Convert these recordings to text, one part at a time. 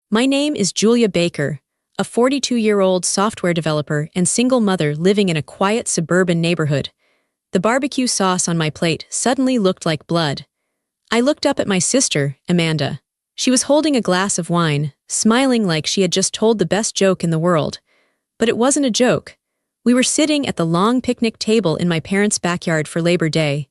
My name is Julia Baker, a 42-year-old software developer and single mother living in a quiet suburban neighborhood. The barbecue sauce on my plate suddenly looked like blood. I looked up at my sister, Amanda. She was holding a glass of wine, smiling like she had just told the best joke in the world. But it wasn't a joke. We were sitting at the long picnic table in my parents' backyard for Labor Day.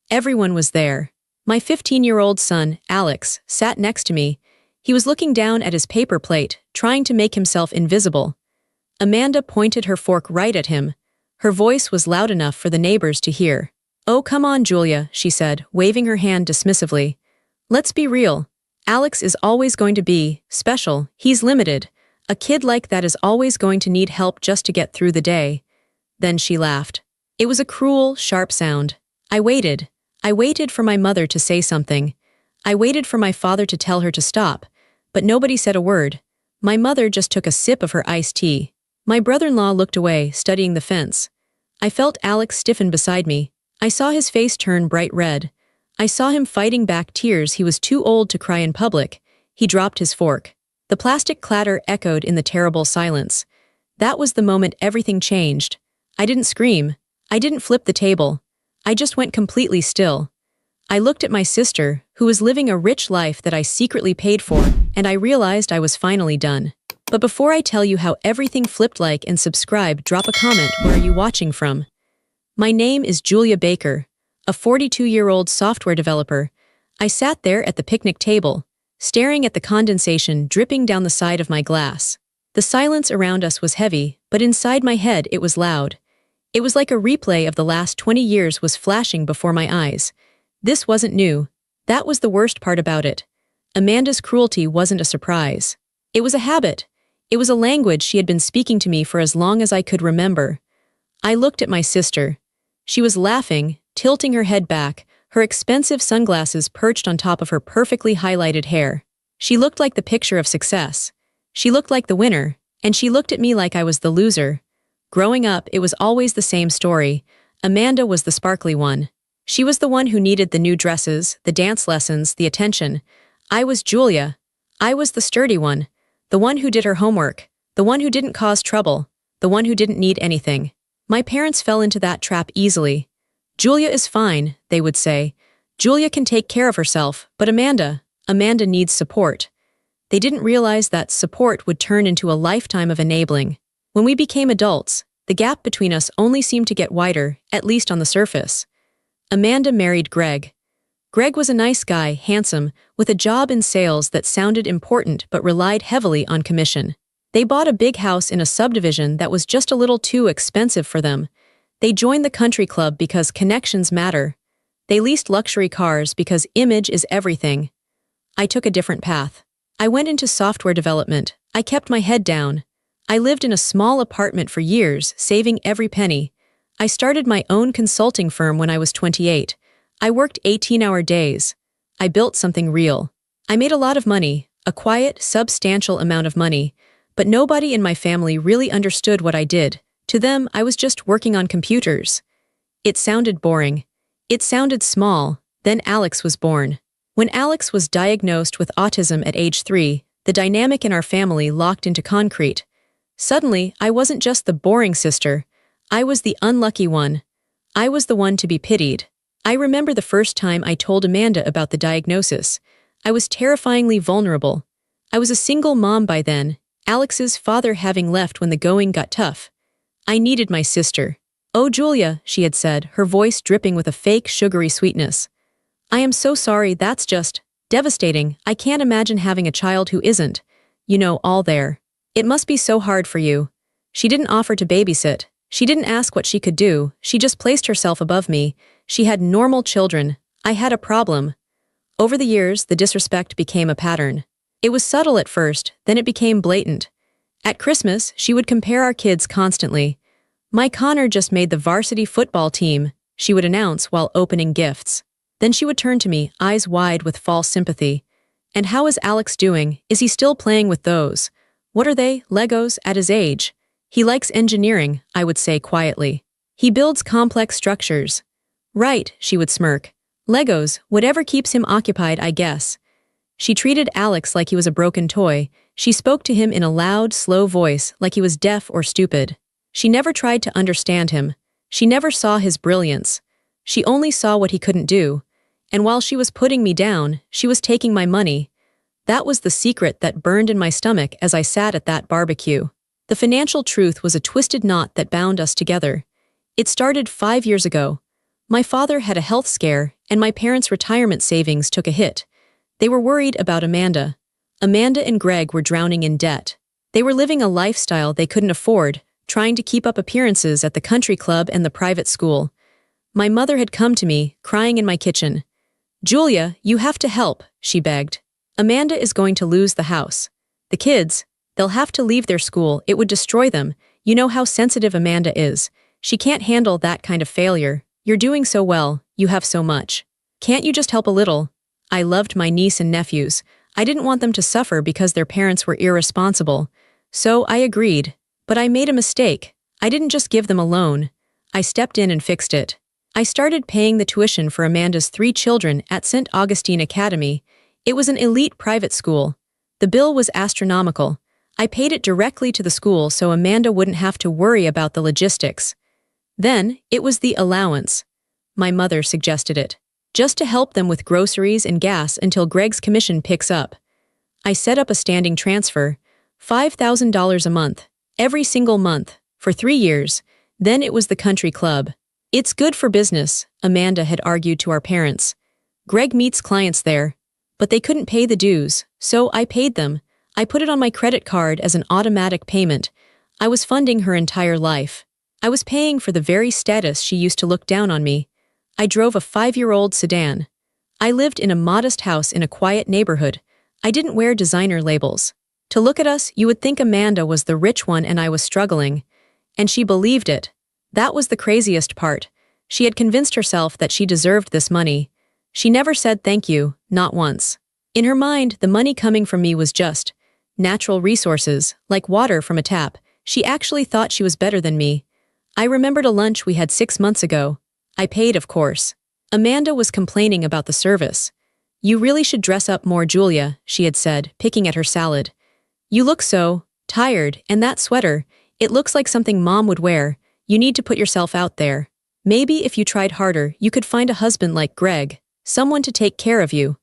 Everyone was there. My 15-year-old son, Alex, sat next to me. He was looking down at his paper plate, trying to make himself invisible. Amanda pointed her fork right at him. Her voice was loud enough for the neighbors to hear. "Oh, come on, Julia," she said, waving her hand dismissively. "Let's be real. Alex is always going to be special. He's limited. A kid like that is always going to need help just to get through the day." Then she laughed. It was a cruel, sharp sound. I waited. I waited for my mother to say something. I waited for my father to tell her to stop. But nobody said a word. My mother just took a sip of her iced tea. My brother-in-law looked away, studying the fence. I felt Alex stiffen beside me. I saw his face turn bright red. I saw him fighting back tears. He was too old to cry in public. He dropped his fork. The plastic clatter echoed in the terrible silence. That was the moment everything changed. I didn't scream. I didn't flip the table. I just went completely still. I looked at my sister, who was living a rich life that I secretly paid for, and I realized I was finally done. But before I tell you how everything flipped, like and subscribe, drop a comment. Where are you watching from? My name is Julia Baker, a 42-year-old software developer. I sat there at the picnic table, staring at the condensation dripping down the side of my glass. The silence around us was heavy, but inside my head it was loud. It was like a replay of the last 20 years was flashing before my eyes. This wasn't new. That was the worst part about it. Amanda's cruelty wasn't a surprise. It was a habit. It was a language she had been speaking to me for as long as I could remember. I looked at my sister. She was laughing, tilting her head back, her expensive sunglasses perched on top of her perfectly highlighted hair. She looked like the picture of success. She looked like the winner, and she looked at me like I was the loser. Growing up, it was always the same story. Amanda was the sparkly one. She was the one who needed the new dresses, the dance lessons, the attention. I was Julia. I was the sturdy one, the one who did her homework, the one who didn't cause trouble, the one who didn't need anything. My parents fell into that trap easily. "Julia is fine," they would say. "Julia can take care of herself, but Amanda needs support." They didn't realize that support would turn into a lifetime of enabling. When we became adults, the gap between us only seemed to get wider, at least on the surface. Amanda married Greg. Greg was a nice guy, handsome, with a job in sales that sounded important but relied heavily on commission. They bought a big house in a subdivision that was just a little too expensive for them. They joined the country club because connections matter. They leased luxury cars because image is everything. I took a different path. I went into software development. I kept my head down. I lived in a small apartment for years, saving every penny. I started my own consulting firm when I was 28. I worked 18-hour days. I built something real. I made a lot of money, a quiet, substantial amount of money, but nobody in my family really understood what I did. To them, I was just working on computers. It sounded boring. It sounded small. Then Alex was born. When Alex was diagnosed with autism at age 3, the dynamic in our family locked into concrete. Suddenly, I wasn't just the boring sister. I was the unlucky one. I was the one to be pitied. I remember the first time I told Amanda about the diagnosis. I was terrifyingly vulnerable. I was a single mom by then, Alex's father having left when the going got tough. I needed my sister. "Oh, Julia," she had said, her voice dripping with a fake sugary sweetness. "I am so sorry, that's just devastating. I can't imagine having a child who isn't, all there. It must be so hard for you." She didn't offer to babysit. She didn't ask what she could do. She just placed herself above me. She had normal children. I had a problem. Over the years, the disrespect became a pattern. It was subtle at first, then it became blatant. At Christmas, she would compare our kids constantly. "My Connor just made the varsity football team," she would announce while opening gifts. Then she would turn to me, eyes wide with false sympathy. "And how is Alex doing? Is he still playing with those? What are they, Legos, at his age?" "He likes engineering," I would say quietly. "He builds complex structures." "Right," she would smirk. "Legos, whatever keeps him occupied, I guess." She treated Alex like he was a broken toy. She spoke to him in a loud, slow voice like he was deaf or stupid. She never tried to understand him. She never saw his brilliance. She only saw what he couldn't do. And while she was putting me down, she was taking my money. That was the secret that burned in my stomach as I sat at that barbecue. The financial truth was a twisted knot that bound us together. It started 5 years ago. My father had a health scare, and my parents' retirement savings took a hit. They were worried about Amanda. Amanda and Greg were drowning in debt. They were living a lifestyle they couldn't afford, trying to keep up appearances at the country club and the private school. My mother had come to me, crying in my kitchen. "Julia, you have to help," she begged. "Amanda is going to lose the house. The kids, they'll have to leave their school, it would destroy them. You know how sensitive Amanda is. She can't handle that kind of failure. You're doing so well, you have so much. Can't you just help a little?" I loved my niece and nephews. I didn't want them to suffer because their parents were irresponsible. So I agreed. But I made a mistake. I didn't just give them a loan. I stepped in and fixed it. I started paying the tuition for Amanda's 3 children at St. Augustine Academy. It was an elite private school. The bill was astronomical. I paid it directly to the school so Amanda wouldn't have to worry about the logistics. Then, it was the allowance. My mother suggested it. Just to help them with groceries and gas until Greg's commission picks up. I set up a standing transfer, $5,000 a month, every single month, for 3 years. Then it was the country club. "It's good for business," Amanda had argued to our parents. "Greg meets clients there." But they couldn't pay the dues, so I paid them. I put it on my credit card as an automatic payment. I was funding her entire life. I was paying for the very status she used to look down on me. I drove a 5-year-old sedan. I lived in a modest house in a quiet neighborhood. I didn't wear designer labels. To look at us, you would think Amanda was the rich one and I was struggling. And she believed it. That was the craziest part. She had convinced herself that she deserved this money. She never said thank you, not once. In her mind, the money coming from me was just natural resources, like water from a tap. She actually thought she was better than me. I remembered a lunch we had 6 months ago. I paid, of course. Amanda was complaining about the service. "You really should dress up more, Julia," she had said, picking at her salad. "You look so tired, and that sweater, it looks like something Mom would wear. You need to put yourself out there. Maybe if you tried harder, you could find a husband like Greg, someone to take care of you."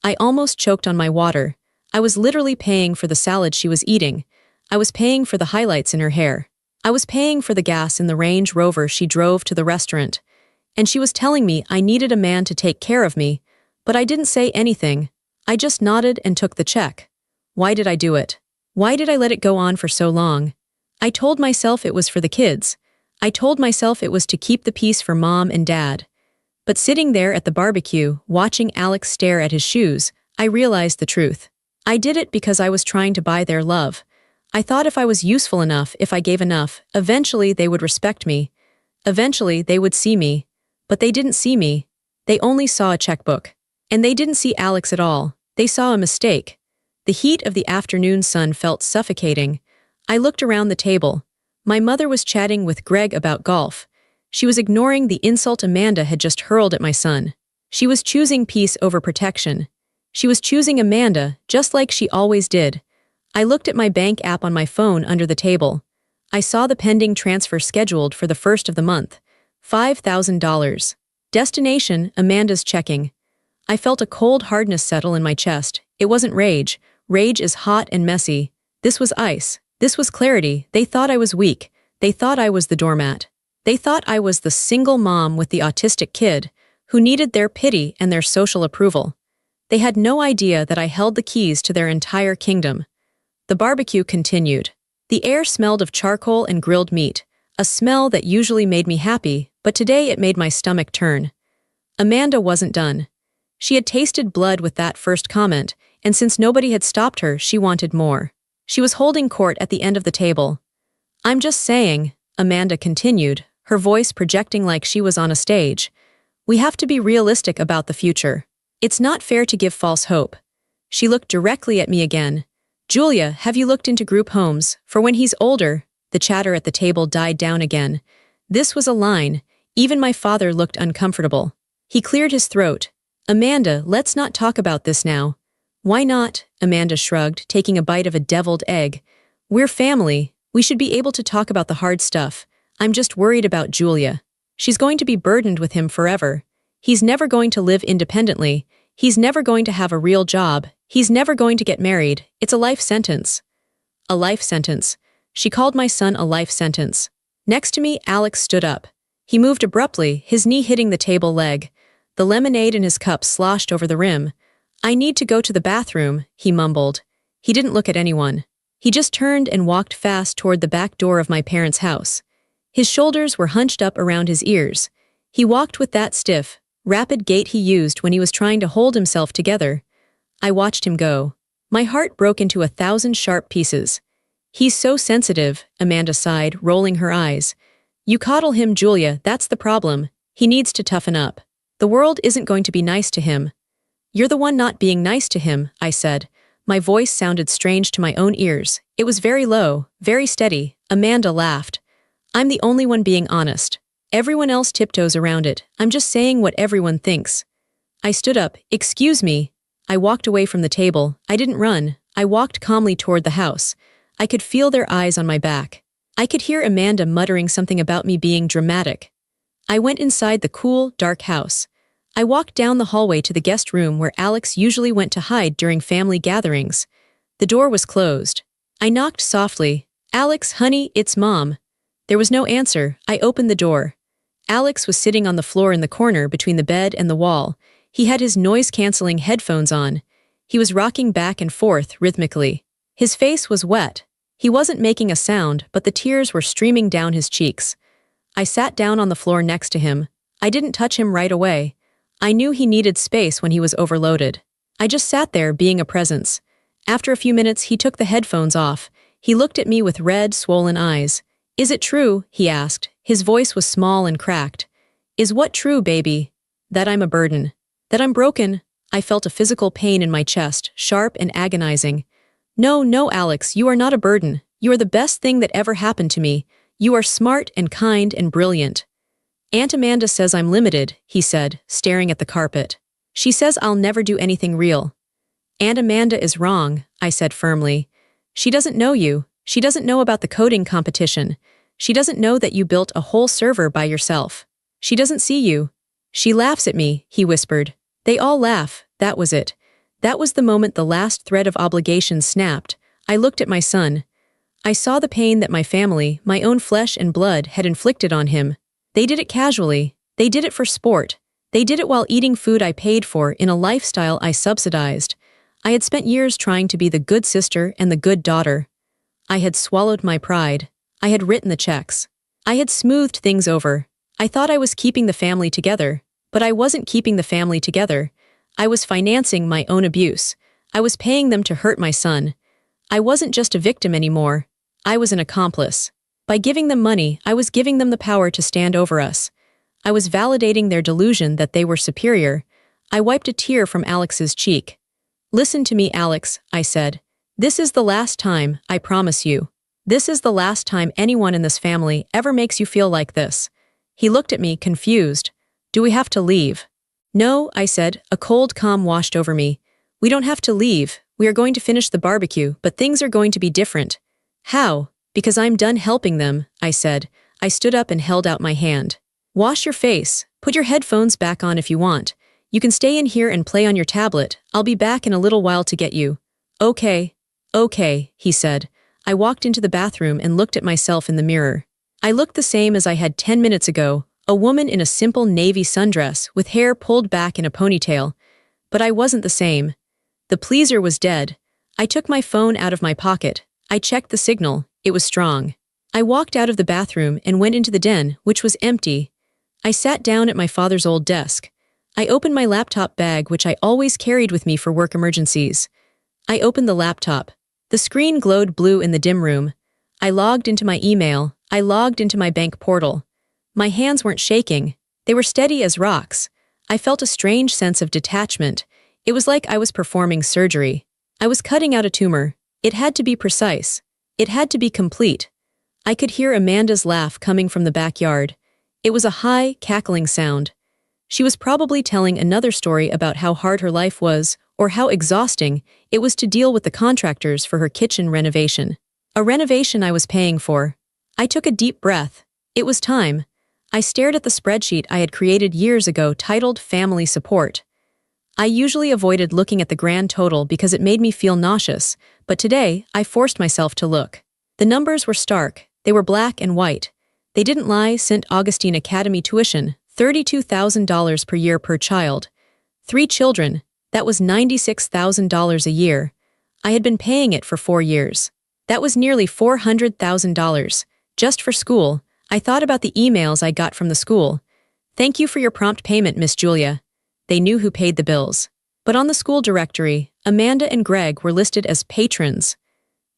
I almost choked on my water. I was literally paying for the salad she was eating. I was paying for the highlights in her hair. I was paying for the gas in the Range Rover she drove to the restaurant. And she was telling me I needed a man to take care of me, but I didn't say anything. I just nodded and took the check. Why did I do it? Why did I let it go on for so long? I told myself it was for the kids. I told myself it was to keep the peace for Mom and Dad. But sitting there at the barbecue, watching Alex stare at his shoes, I realized the truth. I did it because I was trying to buy their love. I thought if I was useful enough, if I gave enough, eventually they would respect me. Eventually they would see me. But they didn't see me. They only saw a checkbook. And they didn't see Alex at all. They saw a mistake. The heat of the afternoon sun felt suffocating. I looked around the table. My mother was chatting with Greg about golf. She was ignoring the insult Amanda had just hurled at my son. She was choosing peace over protection. She was choosing Amanda, just like she always did. I looked at my bank app on my phone under the table. I saw the pending transfer scheduled for the 1st of the month. $5,000. Destination, Amanda's checking. I felt a cold hardness settle in my chest. It wasn't rage. Rage is hot and messy. This was ice. This was clarity. They thought I was weak. They thought I was the doormat. They thought I was the single mom with the autistic kid who needed their pity and their social approval. They had no idea that I held the keys to their entire kingdom. The barbecue continued. The air smelled of charcoal and grilled meat, a smell that usually made me happy, but today it made my stomach turn. Amanda wasn't done. She had tasted blood with that first comment, and since nobody had stopped her, she wanted more. She was holding court at the end of the table. "I'm just saying," Amanda continued, her voice projecting like she was on a stage. "We have to be realistic about the future. It's not fair to give false hope." She looked directly at me again. "Julia, have you looked into group homes? For when he's older." The chatter at the table died down again. This was a line. Even my father looked uncomfortable. He cleared his throat. "Amanda, let's not talk about this now. Why not? Amanda shrugged, taking a bite of a deviled egg. We're family. We should be able to talk about the hard stuff. I'm just worried about Julia. She's going to be burdened with him forever. He's never going to live independently. He's never going to have a real job. He's never going to get married. It's a life sentence. A life sentence. She called my son a life sentence. Next to me, Alex stood up. He moved abruptly, his knee hitting the table leg. The lemonade in his cup sloshed over the rim. I need to go to the bathroom, he mumbled. He didn't look at anyone. He just turned and walked fast toward the back door of my parents' house. His shoulders were hunched up around his ears. He walked with that stiff, rapid gait he used when he was trying to hold himself together. I watched him go. My heart broke into 1,000 sharp pieces. He's so sensitive, Amanda sighed, rolling her eyes. You coddle him, Julia, that's the problem. He needs to toughen up. The world isn't going to be nice to him. You're the one not being nice to him, I said. My voice sounded strange to my own ears. It was very low, very steady. Amanda laughed. I'm the only one being honest. Everyone else tiptoes around it. I'm just saying what everyone thinks. I stood up. Excuse me. I walked away from the table. I didn't run. I walked calmly toward the house. I could feel their eyes on my back. I could hear Amanda muttering something about me being dramatic. I went inside the cool, dark house. I walked down the hallway to the guest room where Alex usually went to hide during family gatherings. The door was closed. I knocked softly. Alex, honey, it's Mom. There was no answer. I opened the door. Alex was sitting on the floor in the corner between the bed and the wall. He had his noise-canceling headphones on. He was rocking back and forth rhythmically. His face was wet. He wasn't making a sound, but the tears were streaming down his cheeks. I sat down on the floor next to him. I didn't touch him right away. I knew he needed space when he was overloaded. I just sat there being a presence. After a few minutes, he took the headphones off. He looked at me with red, swollen eyes. Is it true? He asked. His voice was small and cracked. Is what true, baby? That I'm a burden. That I'm broken. I felt a physical pain in my chest, sharp and agonizing. No, Alex, you are not a burden. You are the best thing that ever happened to me. You are smart and kind and brilliant. Aunt Amanda says I'm limited, he said, staring at the carpet. She says I'll never do anything real. Aunt Amanda is wrong, I said firmly. She doesn't know you. She doesn't know about the coding competition. She doesn't know that you built a whole server by yourself. She doesn't see you. She laughs at me, he whispered. They all laugh, that was it. That was the moment the last thread of obligation snapped. I looked at my son. I saw the pain that my family, my own flesh and blood, had inflicted on him. They did it casually. They did it for sport. They did it while eating food I paid for in a lifestyle I subsidized. I had spent years trying to be the good sister and the good daughter. I had swallowed my pride. I had written the checks. I had smoothed things over. I thought I was keeping the family together, but I wasn't keeping the family together. I was financing my own abuse. I was paying them to hurt my son. I wasn't just a victim anymore. I was an accomplice. By giving them money, I was giving them the power to stand over us. I was validating their delusion that they were superior. I wiped a tear from Alex's cheek. Listen to me, Alex, I said. This is the last time, I promise you. This is the last time anyone in this family ever makes you feel like this. He looked at me, confused. Do we have to leave? No, I said, a cold calm washed over me. We don't have to leave. We are going to finish the barbecue, but things are going to be different. How? Because I'm done helping them, I said. I stood up and held out my hand. Wash your face. Put your headphones back on if you want. You can stay in here and play on your tablet. I'll be back in a little while to get you. Okay, he said. I walked into the bathroom and looked at myself in the mirror. I looked the same as I had 10 minutes ago, a woman in a simple navy sundress with hair pulled back in a ponytail. But I wasn't the same. The pleaser was dead. I took my phone out of my pocket. I checked the signal. It was strong. I walked out of the bathroom and went into the den, which was empty. I sat down at my father's old desk. I opened my laptop bag, which I always carried with me for work emergencies. I opened the laptop. The screen glowed blue in the dim room. I logged into my email. I logged into my bank portal. My hands weren't shaking. They were steady as rocks. I felt a strange sense of detachment. It was like I was performing surgery. I was cutting out a tumor. It had to be precise. It had to be complete. I could hear Amanda's laugh coming from the backyard. It was a high, cackling sound. She was probably telling another story about how hard her life was, or how exhausting it was to deal with the contractors for her kitchen renovation. A renovation I was paying for. I took a deep breath. It was time. I stared at the spreadsheet I had created years ago titled Family Support. I usually avoided looking at the grand total because it made me feel nauseous, but today I forced myself to look. The numbers were stark. They were black and white. They didn't lie. St. Augustine Academy tuition, $32,000 per year per child. 3 children, that was $96,000 a year. I had been paying it for 4 years. That was nearly $400,000. Just for school. I thought about the emails I got from the school. Thank you for your prompt payment, Miss Julia. They knew who paid the bills. But on the school directory, Amanda and Greg were listed as patrons.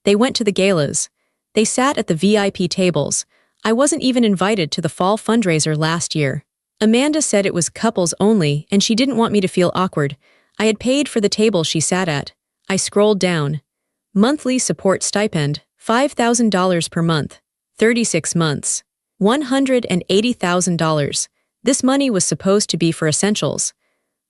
They went to the galas. They sat at the VIP tables. I wasn't even invited to the fall fundraiser last year. Amanda said it was couples only and she didn't want me to feel awkward. I had paid for the table she sat at. I scrolled down. Monthly support stipend, $5,000 per month. 36 months. $180,000. This money was supposed to be for essentials.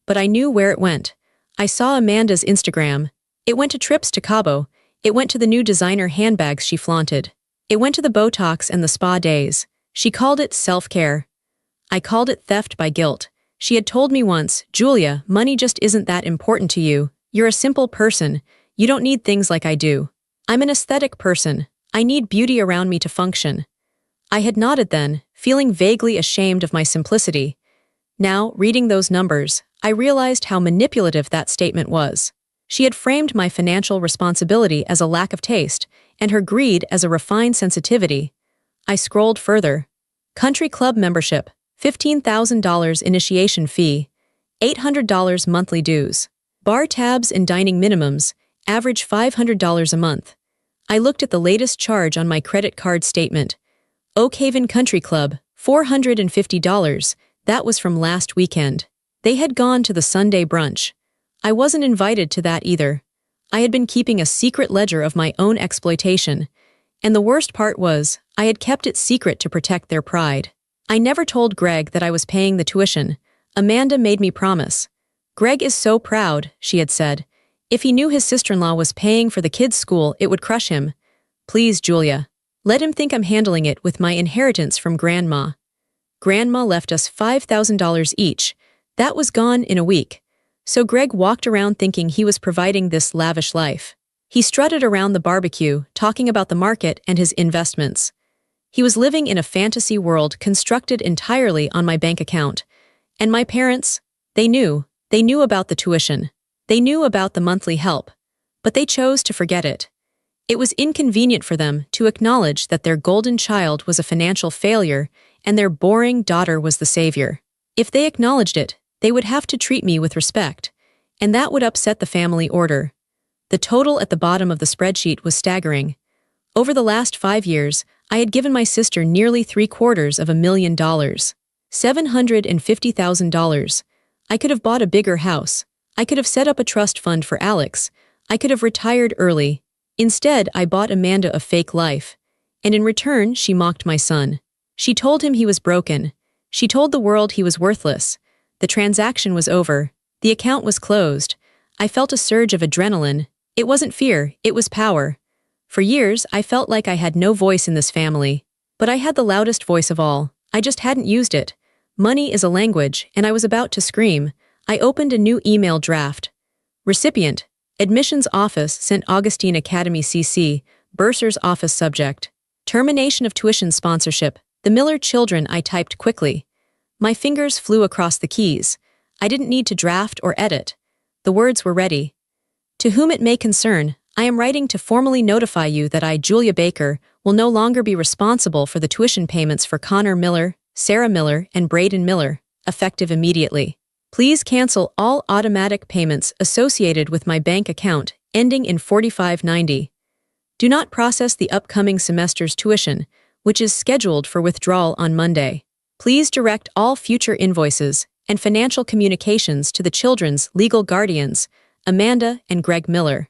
But I knew where it went. I saw Amanda's Instagram. It went to trips to Cabo. It went to the new designer handbags she flaunted. It went to the Botox and the spa days. She called it self-care. I called it theft by guilt. She had told me once, Julia, money just isn't that important to you. You're a simple person. You don't need things like I do. I'm an aesthetic person. I need beauty around me to function. I had nodded then, feeling vaguely ashamed of my simplicity. Now, reading those numbers, I realized how manipulative that statement was. She had framed my financial responsibility as a lack of taste, and her greed as a refined sensitivity. I scrolled further. Country club membership, $15,000 initiation fee, $800 monthly dues. Bar tabs and dining minimums, average $500 a month. I looked at the latest charge on my credit card statement. Oak Haven Country Club, $450. That was from last weekend. They had gone to the Sunday brunch. I wasn't invited to that either. I had been keeping a secret ledger of my own exploitation. And the worst part was, I had kept it secret to protect their pride. I never told Greg that I was paying the tuition. Amanda made me promise. Greg is so proud, she had said. If he knew his sister-in-law was paying for the kids' school, it would crush him. Please, Julia. Let him think I'm handling it with my inheritance from Grandma. Grandma left us $5,000 each. That was gone in a week. So Greg walked around thinking he was providing this lavish life. He strutted around the barbecue, talking about the market and his investments. He was living in a fantasy world constructed entirely on my bank account. And my parents, they knew about the tuition. They knew about the monthly help. But they chose to forget it. It was inconvenient for them to acknowledge that their golden child was a financial failure and their boring daughter was the savior. If they acknowledged it, they would have to treat me with respect, and that would upset the family order. The total at the bottom of the spreadsheet was staggering. Over the last 5 years, I had given my sister nearly $750,000. $750,000. I could have bought a bigger house. I could have set up a trust fund for Alex. I could have retired early. Instead, I bought Amanda a fake life. And in return, she mocked my son. She told him he was broken. She told the world he was worthless. The transaction was over. The account was closed. I felt a surge of adrenaline. It wasn't fear, it was power. For years, I felt like I had no voice in this family. But I had the loudest voice of all. I just hadn't used it. Money is a language, and I was about to scream. I opened a new email draft. Recipient, Admissions Office, St. Augustine Academy CC, Bursar's Office Subject. Termination of tuition sponsorship. The Miller children. I typed quickly. My fingers flew across the keys. I didn't need to draft or edit. The words were ready. To whom it may concern, I am writing to formally notify you that I, Julia Baker, will no longer be responsible for the tuition payments for Connor Miller, Sarah Miller, and Braden Miller, effective immediately. Please cancel all automatic payments associated with my bank account, ending in 4590. Do not process the upcoming semester's tuition, which is scheduled for withdrawal on Monday. Please direct all future invoices and financial communications to the children's legal guardians, Amanda and Greg Miller.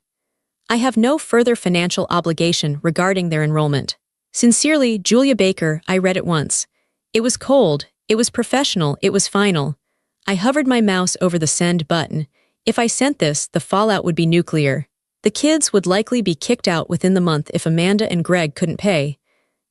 I have no further financial obligation regarding their enrollment. Sincerely, Julia Baker. I read it once. It was cold, it was professional, it was final. I hovered my mouse over the send button. If I sent this, the fallout would be nuclear. The kids would likely be kicked out within the month if Amanda and Greg couldn't pay.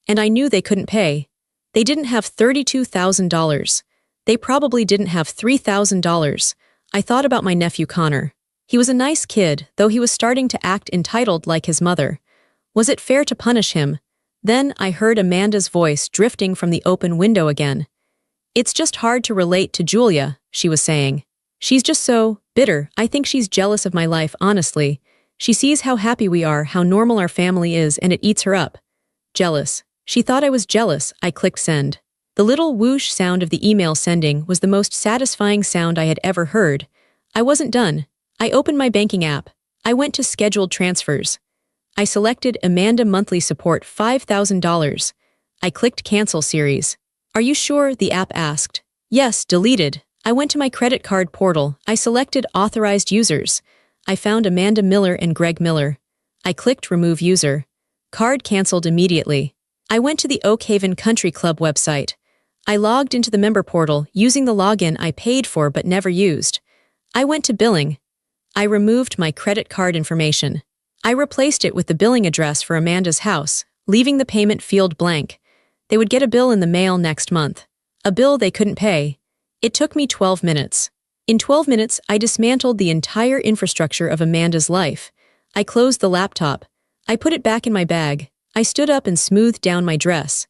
And I knew they couldn't pay. They didn't have $32,000. They probably didn't have $3,000. I thought about my nephew Connor. He was a nice kid, though he was starting to act entitled like his mother. Was it fair to punish him? Then I heard Amanda's voice drifting from the open window again. It's just hard to relate to Julia, she was saying. She's just so bitter. I think she's jealous of my life, honestly. She sees how happy we are, how normal our family is, and it eats her up. Jealous. She thought I was jealous. I clicked send. The little whoosh sound of the email sending was the most satisfying sound I had ever heard. I wasn't done. I opened my banking app. I went to scheduled transfers. I selected Amanda monthly support $5,000. I clicked cancel series. Are you sure? The app asked. Yes, deleted. I went to my credit card portal. I selected authorized users. I found Amanda Miller and Greg Miller. I clicked remove user. Card canceled immediately. I went to the Oak Haven Country Club website. I logged into the member portal using the login I paid for but never used. I went to billing. I removed my credit card information. I replaced it with the billing address for Amanda's house, leaving the payment field blank. They would get a bill in the mail next month. A bill they couldn't pay. It took me 12 minutes. In 12 minutes, I dismantled the entire infrastructure of Amanda's life. I closed the laptop. I put it back in my bag. I stood up and smoothed down my dress.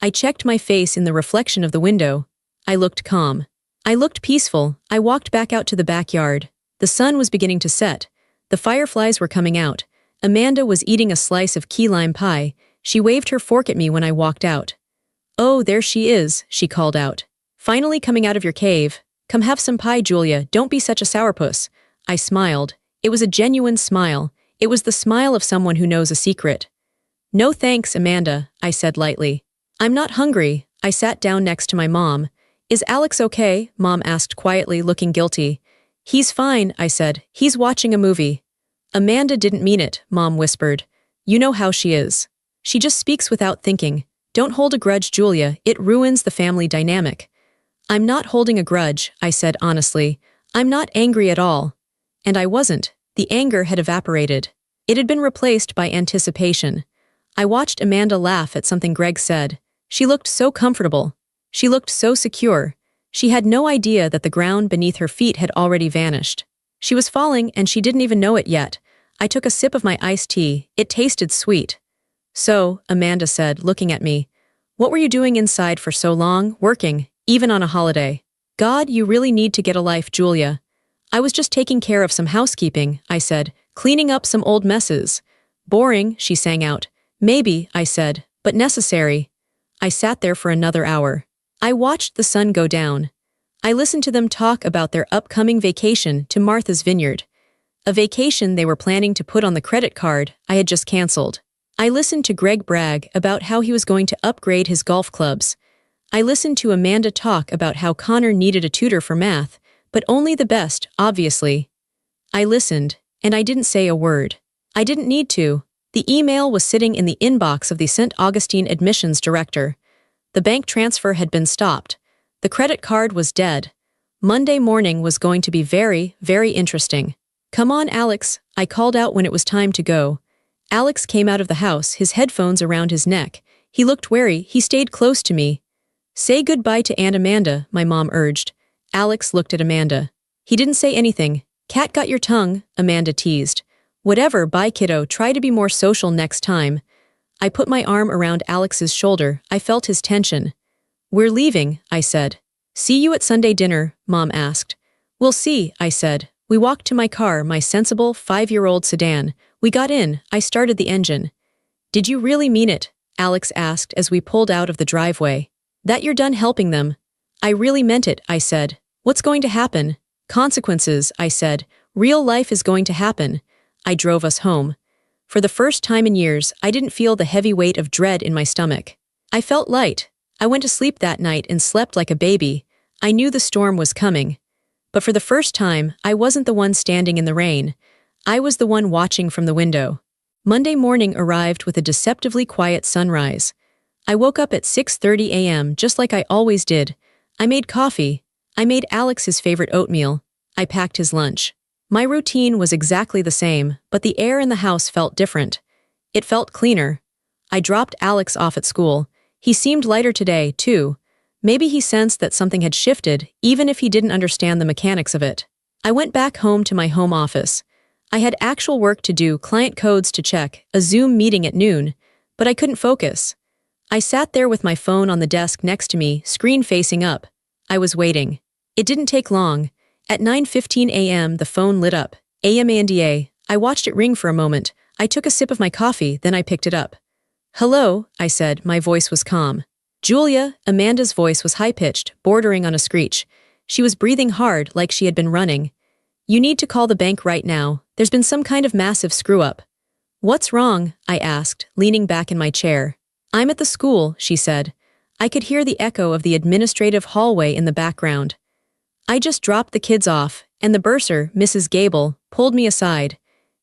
I checked my face in the reflection of the window. I looked calm. I looked peaceful. I walked back out to the backyard. The sun was beginning to set. The fireflies were coming out. Amanda was eating a slice of key lime pie. She waved her fork at me when I walked out. Oh, there she is, she called out. Finally coming out of your cave. Come have some pie, Julia. Don't be such a sourpuss. I smiled. It was a genuine smile. It was the smile of someone who knows a secret. No thanks, Amanda, I said lightly. I'm not hungry. I sat down next to my mom. Is Alex okay? Mom asked quietly, looking guilty. He's fine, I said. He's watching a movie. Amanda didn't mean it, Mom whispered. You know how she is. She just speaks without thinking. Don't hold a grudge, Julia. It ruins the family dynamic. I'm not holding a grudge, I said honestly. I'm not angry at all. And I wasn't. The anger had evaporated. It had been replaced by anticipation. I watched Amanda laugh at something Greg said. She looked so comfortable. She looked so secure. She had no idea that the ground beneath her feet had already vanished. She was falling and she didn't even know it yet. I took a sip of my iced tea. It tasted sweet. So, Amanda said, looking at me, what were you doing inside for so long, working, even on a holiday? God, you really need to get a life, Julia. I was just taking care of some housekeeping, I said, cleaning up some old messes. Boring, she sang out. Maybe, I said, but necessary. I sat there for another hour. I watched the sun go down. I listened to them talk about their upcoming vacation to Martha's Vineyard. A vacation they were planning to put on the credit card I had just canceled. I listened to Greg brag about how he was going to upgrade his golf clubs. I listened to Amanda talk about how Connor needed a tutor for math, but only the best, obviously. I listened, and I didn't say a word. I didn't need to. The email was sitting in the inbox of the St. Augustine admissions director. The bank transfer had been stopped. The credit card was dead. Monday morning was going to be very, very interesting. Come on, Alex, I called out when it was time to go. Alex came out of the house, his headphones around his neck. He looked wary. He stayed close to me. Say goodbye to Aunt Amanda, my mom urged. Alex looked at Amanda. He didn't say anything. Cat got your tongue, Amanda teased. Whatever, bye kiddo, try to be more social next time. I put my arm around Alex's shoulder. I felt his tension. We're leaving, I said. See you at Sunday dinner, Mom asked. We'll see, I said. We walked to my car, my sensible 5-year-old sedan. We got in. I started the engine. Did you really mean it? Alex asked as we pulled out of the driveway. That you're done helping them? I really meant it, I said. What's going to happen? Consequences, I said. Real life is going to happen. I drove us home. For the first time in years, I didn't feel the heavy weight of dread in my stomach. I felt light. I went to sleep that night and slept like a baby. I knew the storm was coming. But for the first time, I wasn't the one standing in the rain. I was the one watching from the window. Monday morning arrived with a deceptively quiet sunrise. I woke up at 6:30 a.m. just like I always did. I made coffee. I made Alex his favorite oatmeal. I packed his lunch. My routine was exactly the same, but the air in the house felt different. It felt cleaner. I dropped Alex off at school. He seemed lighter today, too. Maybe he sensed that something had shifted, even if he didn't understand the mechanics of it. I went back home to my home office. I had actual work to do, client codes to check, a Zoom meeting at noon, but I couldn't focus. I sat there with my phone on the desk next to me, screen facing up. I was waiting. It didn't take long. At 9:15 a.m. the phone lit up. Amanda. I watched it ring for a moment. I took a sip of my coffee, then I picked it up. "Hello," I said, my voice was calm. "Julia," Amanda's voice was high-pitched, bordering on a screech. She was breathing hard, like she had been running. "You need to call the bank right now. There's been some kind of massive screw-up." "What's wrong?" I asked, leaning back in my chair. "I'm at the school," she said. I could hear the echo of the administrative hallway in the background. "I just dropped the kids off, and the bursar, Mrs. Gable, pulled me aside.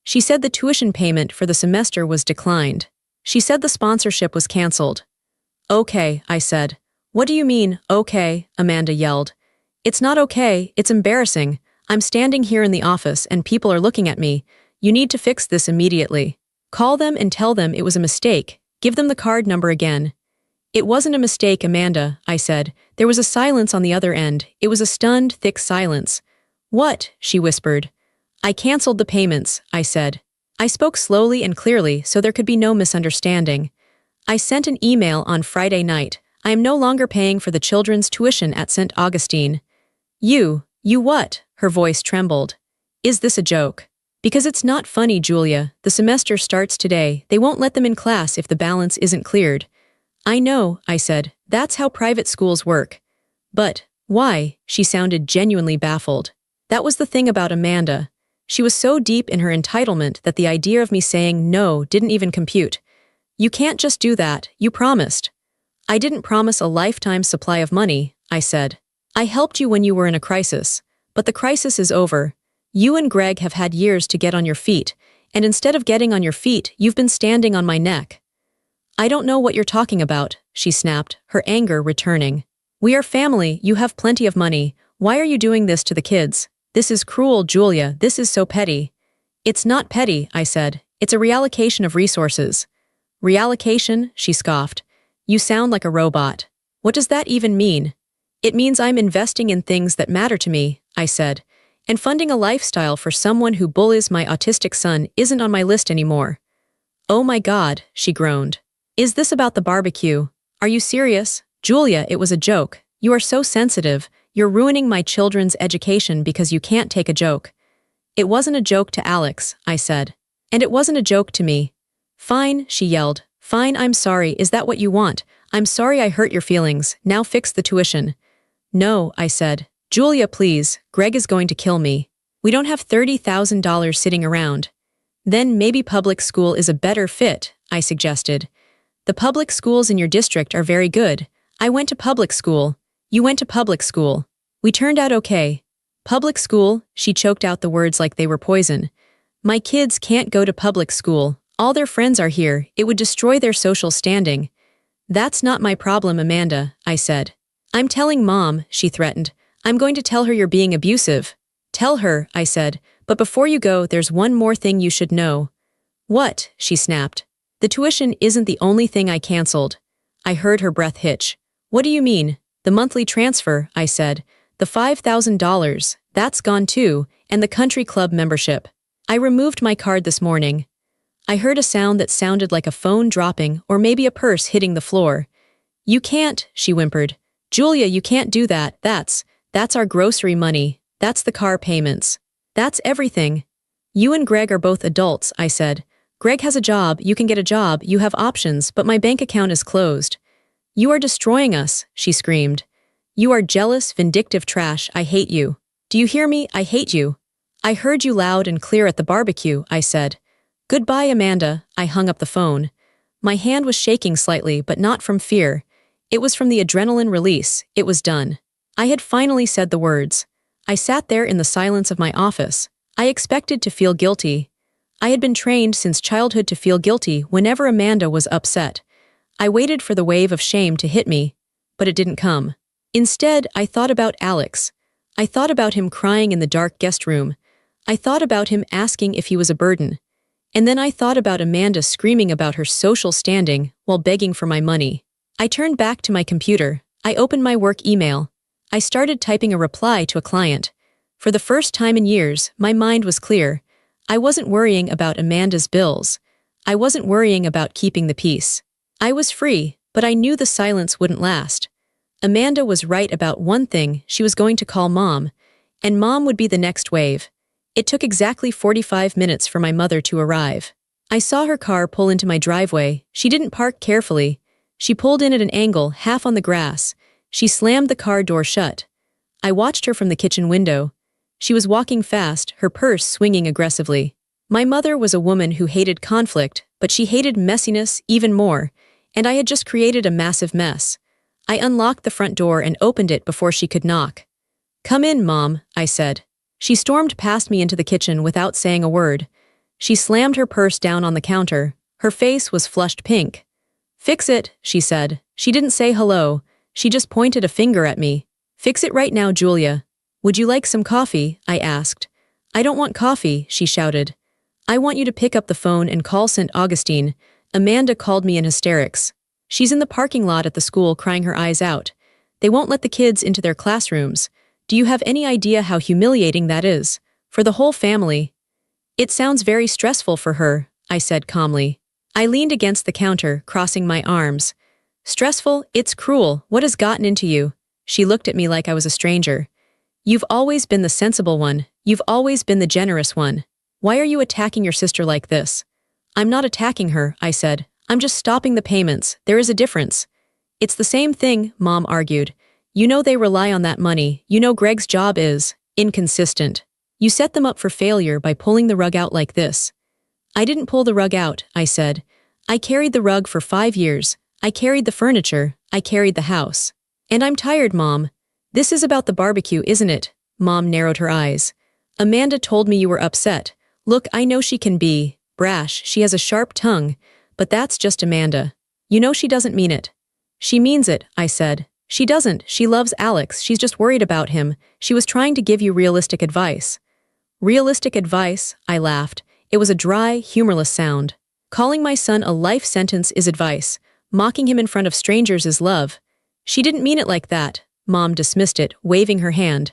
She said the tuition payment for the semester was declined. She said the sponsorship was canceled." "Okay," I said. "What do you mean, okay?" Amanda yelled. "It's not okay, it's embarrassing. I'm standing here in the office and people are looking at me. You need to fix this immediately. Call them and tell them it was a mistake. Give them the card number again." "It wasn't a mistake, Amanda," I said. There was a silence on the other end. It was a stunned, thick silence. "What?" she whispered. "I canceled the payments," I said. I spoke slowly and clearly so there could be no misunderstanding. "I sent an email on Friday night. I am no longer paying for the children's tuition at St. Augustine." You what?" Her voice trembled. "Is this a joke?" "Because it's not funny, Julia. The semester starts today. They won't let them in class if the balance isn't cleared." "I know," I said. "That's how private schools work." "But why?" She sounded genuinely baffled. That was the thing about Amanda. She was so deep in her entitlement that the idea of me saying no didn't even compute. "You can't just do that, you promised." "I didn't promise a lifetime supply of money," I said. "I helped you when you were in a crisis. But the crisis is over. You and Greg have had years to get on your feet, and instead of getting on your feet, you've been standing on my neck." "I don't know what you're talking about," she snapped, her anger returning. "We are family, you have plenty of money. Why are you doing this to the kids? This is cruel, Julia, this is so petty." "It's not petty," I said. "It's a reallocation of resources." "Reallocation?" she scoffed. "You sound like a robot. What does that even mean?" "It means I'm investing in things that matter to me," I said. "And funding a lifestyle for someone who bullies my autistic son isn't on my list anymore." "Oh my God," she groaned. "Is this about the barbecue? Are you serious?" "Julia, it was a joke. You are so sensitive. You're ruining my children's education because you can't take a joke." "It wasn't a joke to Alex," I said. "And it wasn't a joke to me." "Fine," she yelled. "Fine, I'm sorry. Is that what you want? I'm sorry I hurt your feelings. Now fix the tuition." "No," I said. "Julia, please. Greg is going to kill me. We don't have $30,000 sitting around." "Then maybe public school is a better fit," I suggested. "The public schools in your district are very good. I went to public school. You went to public school. We turned out okay." "Public school?" She choked out the words like they were poison. "My kids can't go to public school. All their friends are here. It would destroy their social standing." "That's not my problem, Amanda," I said. "I'm telling Mom," she threatened. "I'm going to tell her you're being abusive." "Tell her," I said. "But before you go, there's one more thing you should know." "What?" she snapped. "The tuition isn't the only thing I canceled." I heard her breath hitch. "What do you mean?" "The monthly transfer," I said. "The $5,000, that's gone too, and the country club membership. I removed my card this morning." I heard a sound that sounded like a phone dropping or maybe a purse hitting the floor. "You can't," she whimpered. "Julia, you can't do that. That's our grocery money. That's the car payments. That's everything." "You and Greg are both adults," I said. "Greg has a job, you can get a job, you have options, but my bank account is closed." "You are destroying us," she screamed. "You are jealous, vindictive trash. I hate you. Do you hear me? I hate you." "I heard you loud and clear at the barbecue," I said. "Goodbye, Amanda." I hung up the phone. My hand was shaking slightly, but not from fear. It was from the adrenaline release. It was done. I had finally said the words. I sat there in the silence of my office. I expected to feel guilty. I had been trained since childhood to feel guilty whenever Amanda was upset. I waited for the wave of shame to hit me, but it didn't come. Instead, I thought about Alex. I thought about him crying in the dark guest room. I thought about him asking if he was a burden. And then I thought about Amanda screaming about her social standing while begging for my money. I turned back to my computer. I opened my work email. I started typing a reply to a client. For the first time in years, my mind was clear. I wasn't worrying about Amanda's bills. I wasn't worrying about keeping the peace. I was free, but I knew the silence wouldn't last. Amanda was right about one thing: she was going to call Mom, and Mom would be the next wave. It took exactly 45 minutes for my mother to arrive. I saw her car pull into my driveway. She didn't park carefully. She pulled in at an angle, half on the grass. She slammed the car door shut. I watched her from the kitchen window. She was walking fast, her purse swinging aggressively. My mother was a woman who hated conflict, but she hated messiness even more, and I had just created a massive mess. I unlocked the front door and opened it before she could knock. "Come in, Mom," I said. She stormed past me into the kitchen without saying a word. She slammed her purse down on the counter. Her face was flushed pink. "Fix it," she said. She didn't say hello. She just pointed a finger at me. "Fix it right now, Julia." "Would you like some coffee?" I asked. "I don't want coffee," she shouted. "I want you to pick up the phone and call St. Augustine." Amanda called me in hysterics. "She's in the parking lot at the school crying her eyes out. They won't let the kids into their classrooms. Do you have any idea how humiliating that is? For the whole family." "It sounds very stressful for her," I said calmly. I leaned against the counter, crossing my arms. "Stressful? It's cruel. What has gotten into you?" She looked at me like I was a stranger. "You've always been the sensible one. You've always been the generous one. Why are you attacking your sister like this?" "I'm not attacking her," I said. "I'm just stopping the payments. There is a difference." "It's the same thing," Mom argued. "You know they rely on that money. You know Greg's job is inconsistent. You set them up for failure by pulling the rug out like this." "I didn't pull the rug out," I said. "I carried the rug for 5 years. I carried the furniture. I carried the house. And I'm tired, Mom." "This is about the barbecue, isn't it?" Mom narrowed her eyes. "Amanda told me you were upset. Look, I know she can be brash. She has a sharp tongue. But that's just Amanda. You know she doesn't mean it." "She means it," I said. "She doesn't. She loves Alex. She's just worried about him. She was trying to give you realistic advice." "Realistic advice?" I laughed. It was a dry, humorless sound. "Calling my son a life sentence is advice. Mocking him in front of strangers is love." "She didn't mean it like that." Mom dismissed it, waving her hand.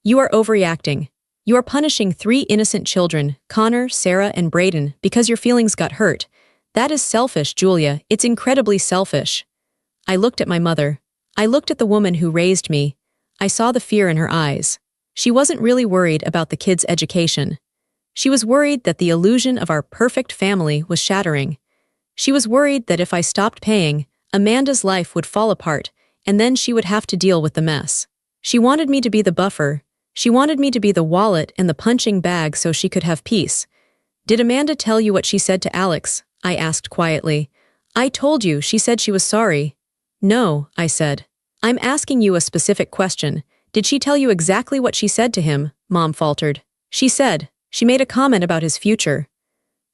"You are overreacting. You are punishing 3 innocent children, Connor, Sarah, and Brayden, because your feelings got hurt. That is selfish, Julia. It's incredibly selfish." I looked at my mother. I looked at the woman who raised me. I saw the fear in her eyes. She wasn't really worried about the kids' education. She was worried that the illusion of our perfect family was shattering. She was worried that if I stopped paying, Amanda's life would fall apart, and then she would have to deal with the mess. She wanted me to be the buffer. She wanted me to be the wallet and the punching bag so she could have peace. "Did Amanda tell you what she said to Alex?" I asked quietly. "I told you, she said she was sorry." "No," I said. "I'm asking you a specific question. Did she tell you exactly what she said to him?" Mom faltered. She made a comment about his future."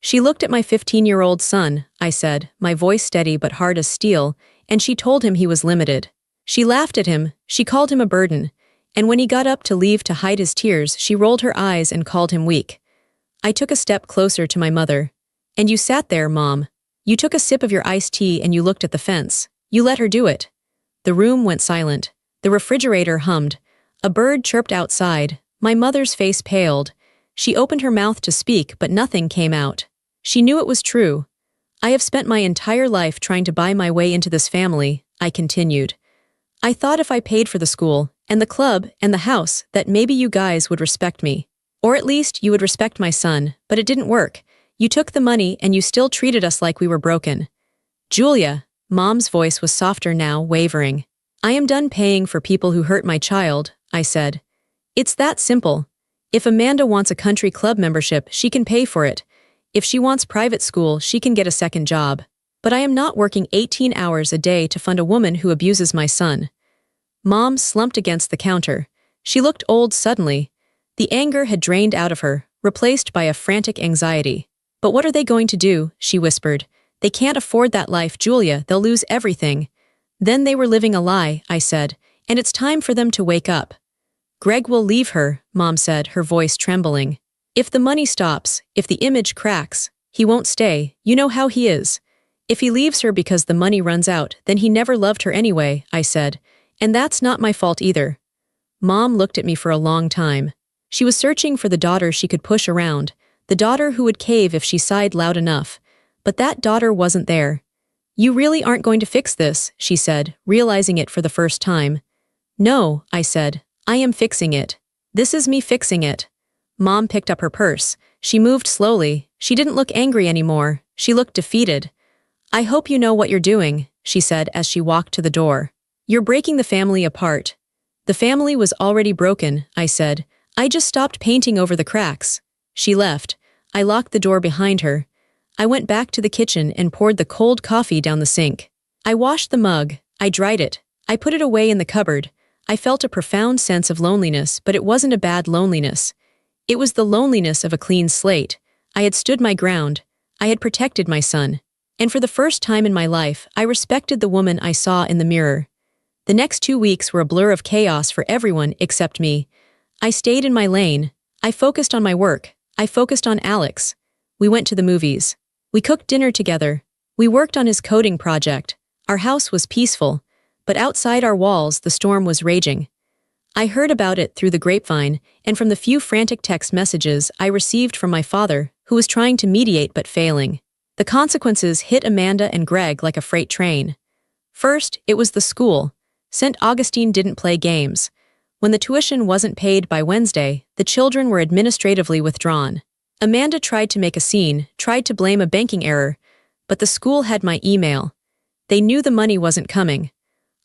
"She looked at my 15-year-old son," I said, my voice steady but hard as steel, "and she told him he was limited. She laughed at him, she called him a burden, and when he got up to leave to hide his tears, she rolled her eyes and called him weak." I took a step closer to my mother. "And you sat there, Mom. You took a sip of your iced tea and you looked at the fence. You let her do it." The room went silent. The refrigerator hummed. A bird chirped outside. My mother's face paled. She opened her mouth to speak, but nothing came out. She knew it was true. "I have spent my entire life trying to buy my way into this family," I continued. "I thought if I paid for the school, and the club, and the house, that maybe you guys would respect me. Or at least you would respect my son, but it didn't work. You took the money and you still treated us like we were broken." "Julia," Mom's voice was softer now, wavering. "I am done paying for people who hurt my child," I said. "It's that simple. If Amanda wants a country club membership, she can pay for it. If she wants private school, she can get a second job. But I am not working 18 hours a day to fund a woman who abuses my son." Mom slumped against the counter. She looked old suddenly. The anger had drained out of her, replaced by a frantic anxiety. "But what are they going to do?" she whispered. "They can't afford that life, Julia. They'll lose everything." "Then they were living a lie," I said, "and it's time for them to wake up." "Greg will leave her," Mom said, her voice trembling. If the money stops, if the image cracks, he won't stay, you know how he is. If he leaves her because the money runs out, then he never loved her anyway, I said. And that's not my fault either. Mom looked at me for a long time. She was searching for the daughter she could push around, the daughter who would cave if she sighed loud enough. But that daughter wasn't there. You really aren't going to fix this, she said, realizing it for the first time. No, I said. I am fixing it. This is me fixing it. Mom picked up her purse. She moved slowly. She didn't look angry anymore. She looked defeated. I hope you know what you're doing, she said as she walked to the door. You're breaking the family apart. The family was already broken, I said. I just stopped painting over the cracks. She left. I locked the door behind her. I went back to the kitchen and poured the cold coffee down the sink. I washed the mug. I dried it. I put it away in the cupboard. I felt a profound sense of loneliness, but it wasn't a bad loneliness. It was the loneliness of a clean slate. I had stood my ground. I had protected my son. And for the first time in my life, I respected the woman I saw in the mirror. The next 2 weeks were a blur of chaos for everyone except me. I stayed in my lane. I focused on my work. I focused on Alex. We went to the movies. We cooked dinner together. We worked on his coding project. Our house was peaceful. But outside our walls, the storm was raging. I heard about it through the grapevine and from the few frantic text messages I received from my father, who was trying to mediate but failing. The consequences hit Amanda and Greg like a freight train. First, it was the school. St. Augustine didn't play games. When the tuition wasn't paid by Wednesday, the children were administratively withdrawn. Amanda tried to make a scene, tried to blame a banking error, but the school had my email. They knew the money wasn't coming.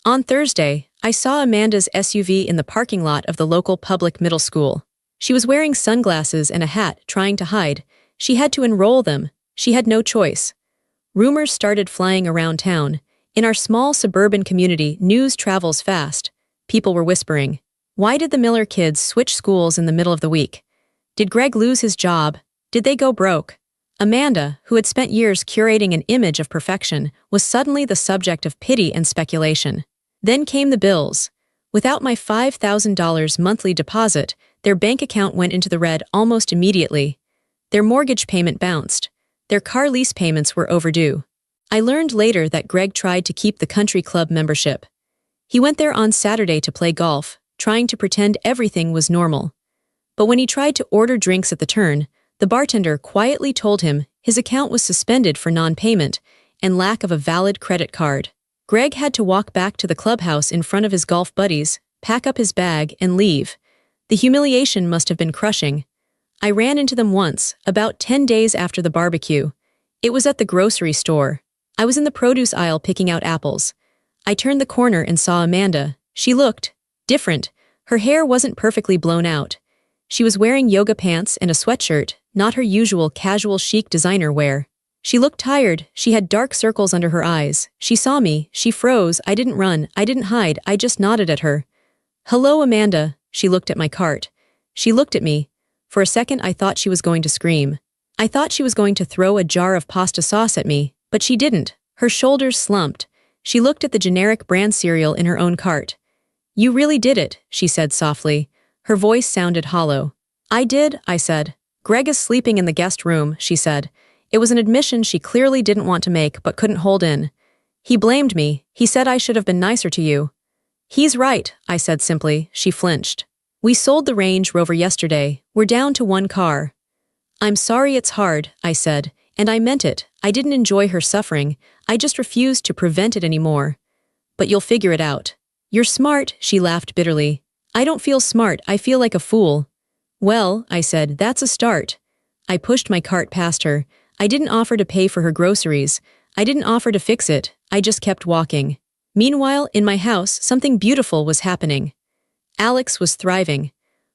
On Thursday, I saw Amanda's SUV in the parking lot of the local public middle school. She was wearing sunglasses and a hat, trying to hide. She had to enroll them. She had no choice. Rumors started flying around town. In our small suburban community, news travels fast. People were whispering, why did the Miller kids switch schools in the middle of the week? Did Greg lose his job? Did they go broke? Amanda, who had spent years curating an image of perfection, was suddenly the subject of pity and speculation. Then came the bills. Without my $5,000 monthly deposit, their bank account went into the red almost immediately. Their mortgage payment bounced. Their car lease payments were overdue. I learned later that Greg tried to keep the country club membership. He went there on Saturday to play golf, trying to pretend everything was normal. But when he tried to order drinks at the turn, the bartender quietly told him his account was suspended for non-payment and lack of a valid credit card. Greg had to walk back to the clubhouse in front of his golf buddies, pack up his bag, and leave. The humiliation must have been crushing. I ran into them once, about 10 days after the barbecue. It was at the grocery store. I was in the produce aisle picking out apples. I turned the corner and saw Amanda. She looked different. Her hair wasn't perfectly blown out. She was wearing yoga pants and a sweatshirt, not her usual casual chic designer wear. She looked tired. She had dark circles under her eyes. She saw me. She froze. I didn't run. I didn't hide. I just nodded at her. Hello, Amanda. She looked at my cart. She looked at me. For a second I thought she was going to scream. I thought she was going to throw a jar of pasta sauce at me, but she didn't. Her shoulders slumped. She looked at the generic brand cereal in her own cart. You really did it, she said softly. Her voice sounded hollow. I did, I said. Greg is sleeping in the guest room, she said. It was an admission she clearly didn't want to make but couldn't hold in. He blamed me. He said I should have been nicer to you. He's right, I said simply. She flinched. We sold the Range Rover yesterday. We're down to 1 car. I'm sorry it's hard, I said, and I meant it. I didn't enjoy her suffering. I just refused to prevent it anymore. But you'll figure it out. You're smart, she laughed bitterly. I don't feel smart, I feel like a fool. Well, I said, that's a start. I pushed my cart past her. I didn't offer to pay for her groceries. I didn't offer to fix it. I just kept walking. Meanwhile, in my house, something beautiful was happening. Alex was thriving.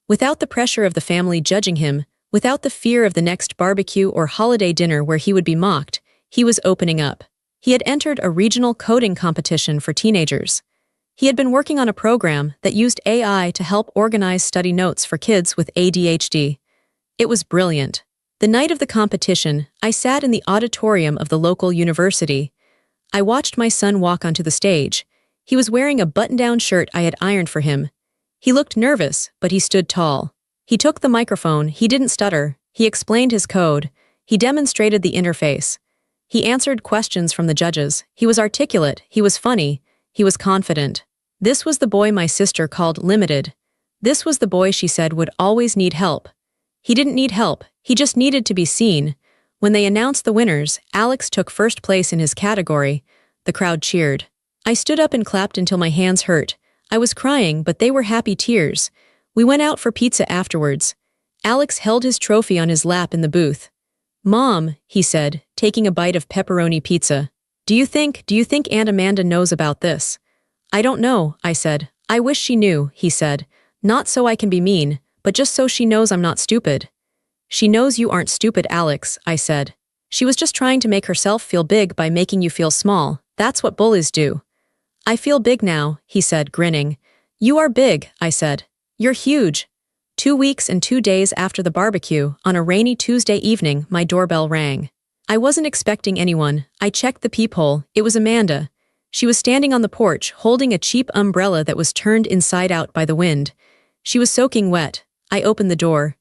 Without the pressure of the family judging him, without the fear of the next barbecue or holiday dinner where he would be mocked, he was opening up. He had entered a regional coding competition for teenagers. He had been working on a program that used AI to help organize study notes for kids with ADHD. It was brilliant. The night of the competition, I sat in the auditorium of the local university. I watched my son walk onto the stage. He was wearing a button-down shirt I had ironed for him. He looked nervous, but he stood tall. He took the microphone. He didn't stutter. He explained his code. He demonstrated the interface. He answered questions from the judges. He was articulate, he was funny, he was confident. This was the boy my sister called limited. This was the boy she said would always need help. He didn't need help, he just needed to be seen. When they announced the winners, Alex took first place in his category. The crowd cheered. I stood up and clapped until my hands hurt. I was crying, but they were happy tears. We went out for pizza afterwards. Alex held his trophy on his lap in the booth. "Mom," he said, taking a bite of pepperoni pizza. Do you think Aunt Amanda knows about this?" "I don't know," I said. "I wish she knew," he said. "Not so I can be mean, but just so she knows I'm not stupid." "She knows you aren't stupid, Alex," I said. "She was just trying to make herself feel big by making you feel small. That's what bullies do." "I feel big now," he said, grinning. "You are big," I said. "You're huge." 2 weeks and 2 days after the barbecue, on a rainy Tuesday evening, my doorbell rang. I wasn't expecting anyone. I checked the peephole. It was Amanda. She was standing on the porch, holding a cheap umbrella that was turned inside out by the wind. She was soaking wet. I opened the door.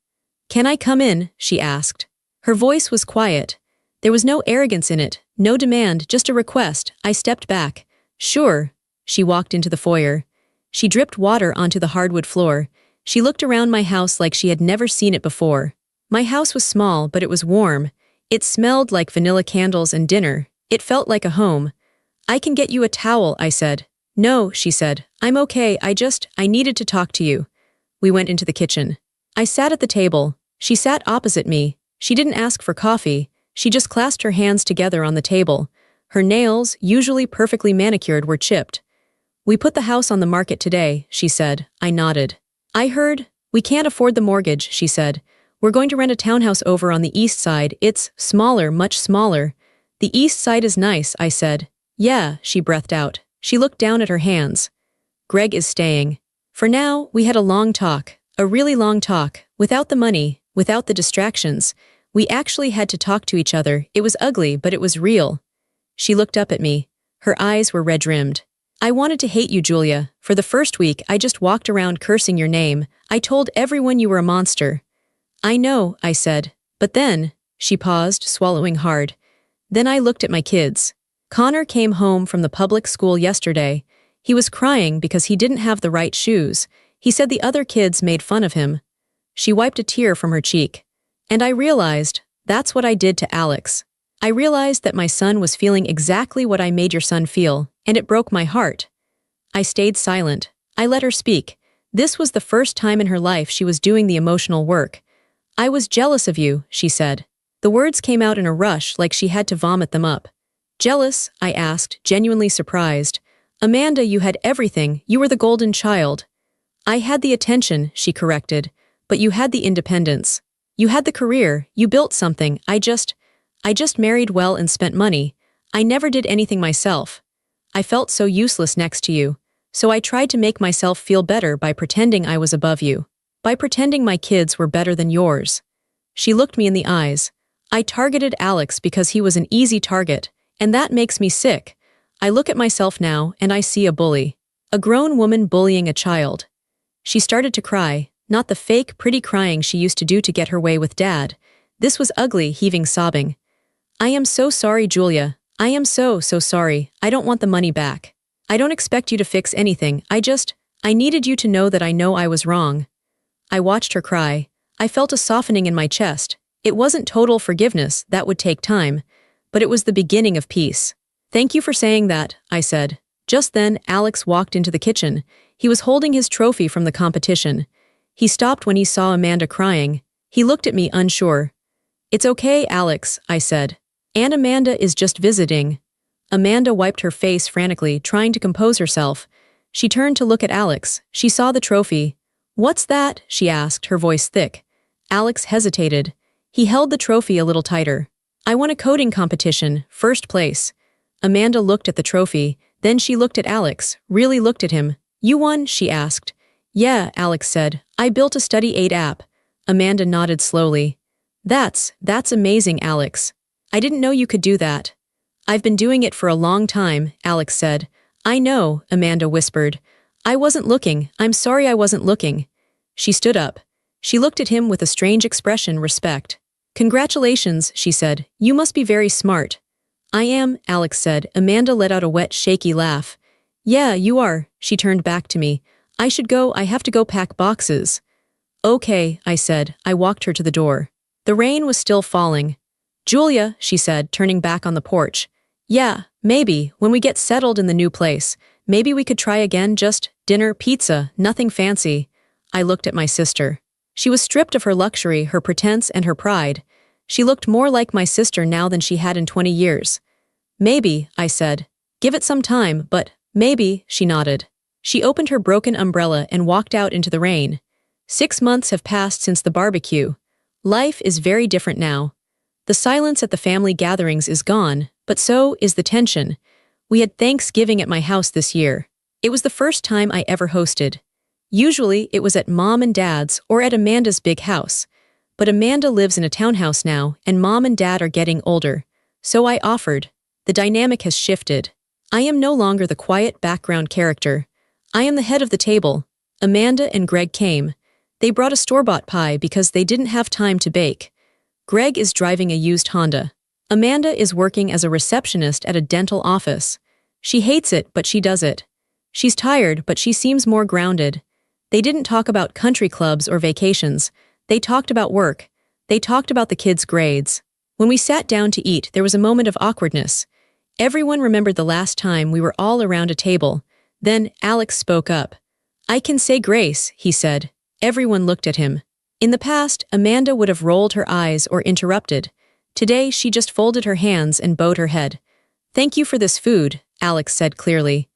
"Can I come in?" she asked. Her voice was quiet. There was no arrogance in it, no demand, just a request. I stepped back. "Sure." She walked into the foyer. She dripped water onto the hardwood floor. She looked around my house like she had never seen it before. My house was small, but it was warm. It smelled like vanilla candles and dinner. It felt like a home. "I can get you a towel," I said. "No," she said. "I'm okay, I needed to talk to you." We went into the kitchen. I sat at the table. She sat opposite me. She didn't ask for coffee. She just clasped her hands together on the table. Her nails, usually perfectly manicured, were chipped. "We put the house on the market today," she said. I nodded. "I heard. We can't afford the mortgage," she said. "We're going to rent a townhouse over on the east side. It's smaller, much smaller." "The east side is nice," I said. "Yeah," she breathed out. She looked down at her hands. "Greg is staying." For now, we had a long talk. A really long talk. Without the money, without the distractions. We actually had to talk to each other. It was ugly, but it was real. She looked up at me. Her eyes were red-rimmed. "I wanted to hate you, Julia. For the first week, I just walked around cursing your name. I told everyone you were a monster." "I know," I said. "But then," she paused, swallowing hard. "Then I looked at my kids. Connor came home from the public school yesterday. He was crying because he didn't have the right shoes. He said the other kids made fun of him." She wiped a tear from her cheek. "And I realized, that's what I did to Alex. I realized that my son was feeling exactly what I made your son feel, and it broke my heart." I stayed silent. I let her speak. This was the first time in her life she was doing the emotional work. "I was jealous of you," she said. The words came out in a rush, like she had to vomit them up. "Jealous?" I asked, genuinely surprised. "Amanda, you had everything. You were the golden child." "I had the attention," she corrected. "But you had the independence. You had the career. You built something. I just married well and spent money. I never did anything myself. I felt so useless next to you. So I tried to make myself feel better by pretending I was above you. By pretending my kids were better than yours." She looked me in the eyes. "I targeted Alex because he was an easy target, and that makes me sick. I look at myself now and I see a bully. A grown woman bullying a child." She started to cry, not the fake, pretty crying she used to do to get her way with Dad. This was ugly, heaving sobbing. "I am so sorry, Julia. I am so sorry. I don't want the money back. I don't expect you to fix anything. I needed you to know that I know I was wrong." I watched her cry. I felt a softening in my chest. It wasn't total forgiveness, that would take time. But it was the beginning of peace. "Thank you for saying that," I said. Just then, Alex walked into the kitchen. He was holding his trophy from the competition. He stopped when he saw Amanda crying. He looked at me unsure. "It's okay, Alex," I said. "Aunt Amanda is just visiting." Amanda wiped her face frantically, trying to compose herself. She turned to look at Alex. She saw the trophy. "What's that?" she asked, her voice thick. Alex hesitated. He held the trophy a little tighter. "I won a coding competition, first place." Amanda looked at the trophy. Then she looked at Alex, really looked at him. "You won?" she asked. "Yeah," Alex said. "I built a study aid app." Amanda nodded slowly. That's amazing, Alex. I didn't know you could do that." "I've been doing it for a long time," Alex said. "I know," Amanda whispered. "I wasn't looking. I'm sorry I wasn't looking." She stood up. She looked at him with a strange expression, respect. Congratulations, she said. You must be very smart. I am, Alex said. Amanda let out a wet, shaky laugh. Yeah, you are, she turned back to me. I have to go pack boxes. Okay, I said. I walked her to the door. The rain was still falling. Julia, she said, turning back on the porch. Yeah, maybe, when we get settled in the new place. Maybe we could try again, just dinner, pizza, nothing fancy. I looked at my sister. She was stripped of her luxury, her pretense, and her pride. She looked more like my sister now than she had in 20 years. Maybe, I said. Give it some time, but maybe, she nodded. She opened her broken umbrella and walked out into the rain. 6 months have passed since the barbecue. Life is very different now. The silence at the family gatherings is gone, but so is the tension. We had Thanksgiving at my house this year. It was the first time I ever hosted. Usually, it was at Mom and Dad's or at Amanda's big house. But Amanda lives in a townhouse now, and Mom and Dad are getting older. So I offered. The dynamic has shifted. I am no longer the quiet background character. I am the head of the table. Amanda and Greg came. They brought a store-bought pie because they didn't have time to bake. Greg is driving a used Honda. Amanda is working as a receptionist at a dental office. She hates it, but she does it. She's tired, but she seems more grounded. They didn't talk about country clubs or vacations. They talked about work. They talked about the kids' grades. When we sat down to eat, there was a moment of awkwardness. Everyone remembered the last time we were all around a table. Then Alex spoke up. I can say grace, he said. Everyone looked at him. In the past, Amanda would have rolled her eyes or interrupted. Today, she just folded her hands and bowed her head. Thank you for this food, Alex said clearly.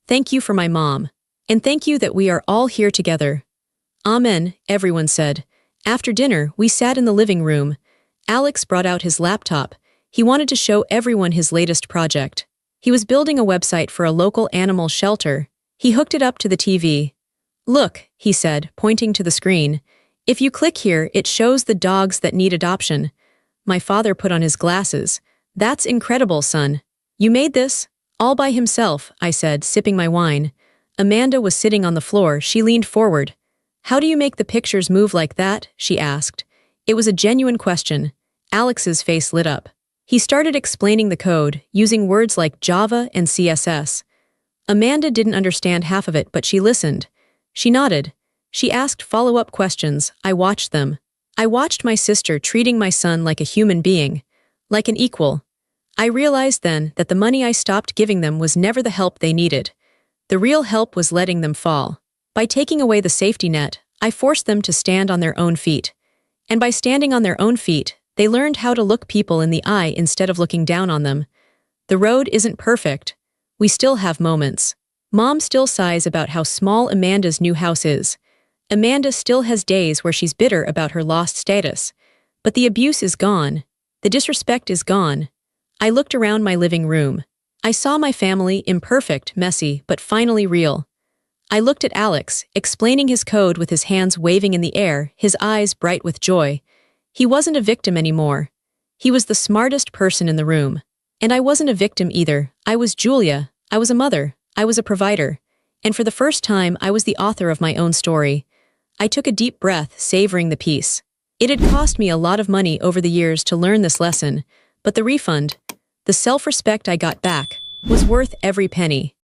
Thank you for my mom. And thank you that we are all here together. Amen, everyone said. After dinner, we sat in the living room. Alex brought out his laptop. He wanted to show everyone his latest project. He was building a website for a local animal shelter. He hooked it up to the TV. Look, he said, pointing to the screen. If you click here, it shows the dogs that need adoption. My father put on his glasses. That's incredible, son. You made this? All by himself, I said, sipping my wine. Amanda was sitting on the floor. She leaned forward. How do you make the pictures move like that? She asked. It was a genuine question. Alex's face lit up. He started explaining the code, using words like Java and CSS. Amanda didn't understand half of it, but she listened. She nodded. She asked follow-up questions. I watched them. I watched my sister treating my son like a human being, like an equal. I realized then that the money I stopped giving them was never the help they needed. The real help was letting them fall. By taking away the safety net, I forced them to stand on their own feet. And by standing on their own feet, they learned how to look people in the eye instead of looking down on them. The road isn't perfect. We still have moments. Mom still sighs about how small Amanda's new house is. Amanda still has days where she's bitter about her lost status. But the abuse is gone. The disrespect is gone. I looked around my living room. I saw my family, imperfect, messy, but finally real. I looked at Alex, explaining his code with his hands waving in the air, his eyes bright with joy. He wasn't a victim anymore. He was the smartest person in the room. And I wasn't a victim either. I was Julia. I was a mother. I was a provider. And for the first time, I was the author of my own story. I took a deep breath, savoring the peace. It had cost me a lot of money over the years to learn this lesson, but the refund, the self-respect I got back, was worth every penny.